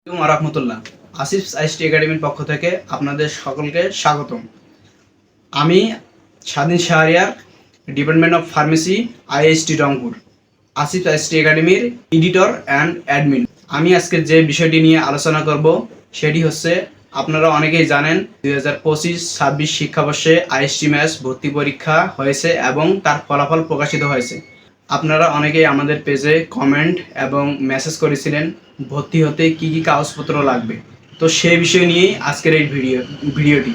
আসসালামু আলাইকুম রাহমাতুল্লাহ। আসিফ আইএসটি একাডেমির পক্ষ থেকে আপনাদের সকলকে স্বাগতম। আমি স্বাধীন Shahriar, department of pharmacy, IST Rangpur, Asif IST একাডেমির এডিটর অ্যান্ড অ্যাডমিন। আমি আজকে যে বিষয়টি নিয়ে আলোচনা করব সেটি হচ্ছে, আপনারা অনেকেই জানেন 2025-26 শিক্ষাবর্ষে আইএসটি ম্যাথস ভর্তি পরীক্ষা হয়েছে এবং তার ফলাফল প্রকাশিত হয়েছে। আপনারা অনেকেই আমাদের পেজে কমেন্ট এবং মেসেজ করেছিলেন ভর্তি হতে কি কি কাগজপত্র লাগবে। তো সেই বিষয় নিয়েই আজকের এই ভিডিওটি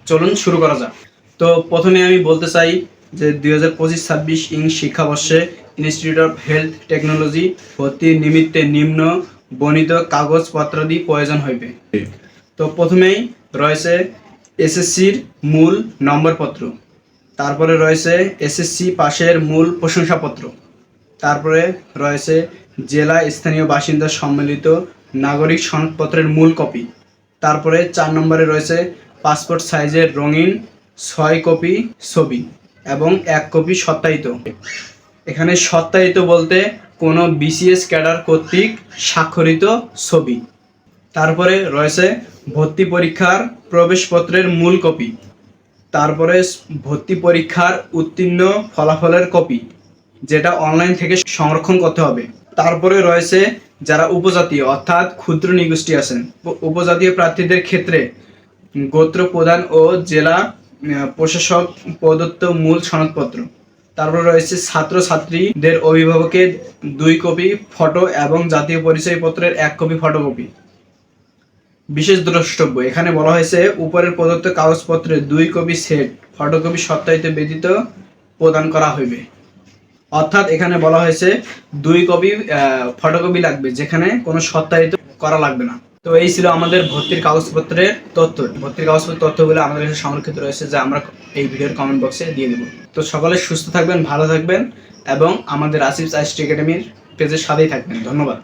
চলুন শুরু করা যাক। তো প্রথমে আমি বলতে চাই যে 2025-26 শিক্ষাবর্ষে ইনস্টিটিউট অফ হেলথ টেকনোলজি ভর্তির নিমিত্তে নিম্ন বর্ণিত কাগজপত্রাদি প্রয়োজন হইবে। তো প্রথমেই রয়েছে এসএসসির মূল নম্বরপত্র, তারপরে রয়েছে এসএসসি পাশের মূল প্রশংসাপত্র, তারপরে রয়েছে জেলা স্থানীয় বাসিন্দা সম্মিলিত নাগরিক সনদপত্রের মূল কপি, তারপরে 4 নম্বরে রয়েছে পাসপোর্ট সাইজের রঙিন 6 কপি ছবি এবং 1 কপি সত্যায়িত। এখানে সত্যায়িত বলতে কোনো বিসিএস ক্যাডার কর্তৃক স্বাক্ষরিত ছবি। তারপরে রয়েছে ভর্তি পরীক্ষার প্রবেশপত্রের মূল কপি, তারপরে ভর্তি পরীক্ষার উত্তীর্ণ ফলাফলের কপি, যেটা অনলাইন থেকে সংরক্ষণ করতে হবে। তারপরে রয়েছে যারা উপজাতীয় অর্থাৎ ক্ষুদ্র নিগোষ্ঠী আছেন, উপজাতীয় প্রার্থীদের ক্ষেত্রে গোত্র প্রধান ও জেলা প্রশাসক প্রদত্ত মূল সনদপত্র। তারপরে রয়েছে ছাত্রছাত্রীদের অভিভাবকের 2 কপি ফটো এবং জাতীয় পরিচয়পত্রের 1 কপি ফটোকপি। বিশেষ দ্রষ্টব্য, এখানে বলা হয়েছে উপরের প্রদত্ত কাগজপত্রের 2 কপি সেট ফটোকপি সত্যায়িত ব্যতীত প্রদান করা হইবে। অর্থাৎ এখানে বলা হয়েছে 2 কপি ফটোকপি লাগবে, যেখানে কোনো সত্যায়িত করা লাগবে না। তো এই ছিল আমাদের ভর্তির কাগজপত্রের তথ্য। ভর্তির কাগজপত্রের তথ্যগুলো আমাদের কাছে সংরক্ষিত রয়েছে, যা আমরা এই ভিডিওর কমেন্ট বক্সে দিয়ে দেবো। তো সকলে সুস্থ থাকবেন, ভালো থাকবেন এবং আমাদের আসিফ আইএসটি একাডেমির পেজের সাথেই থাকবেন। ধন্যবাদ।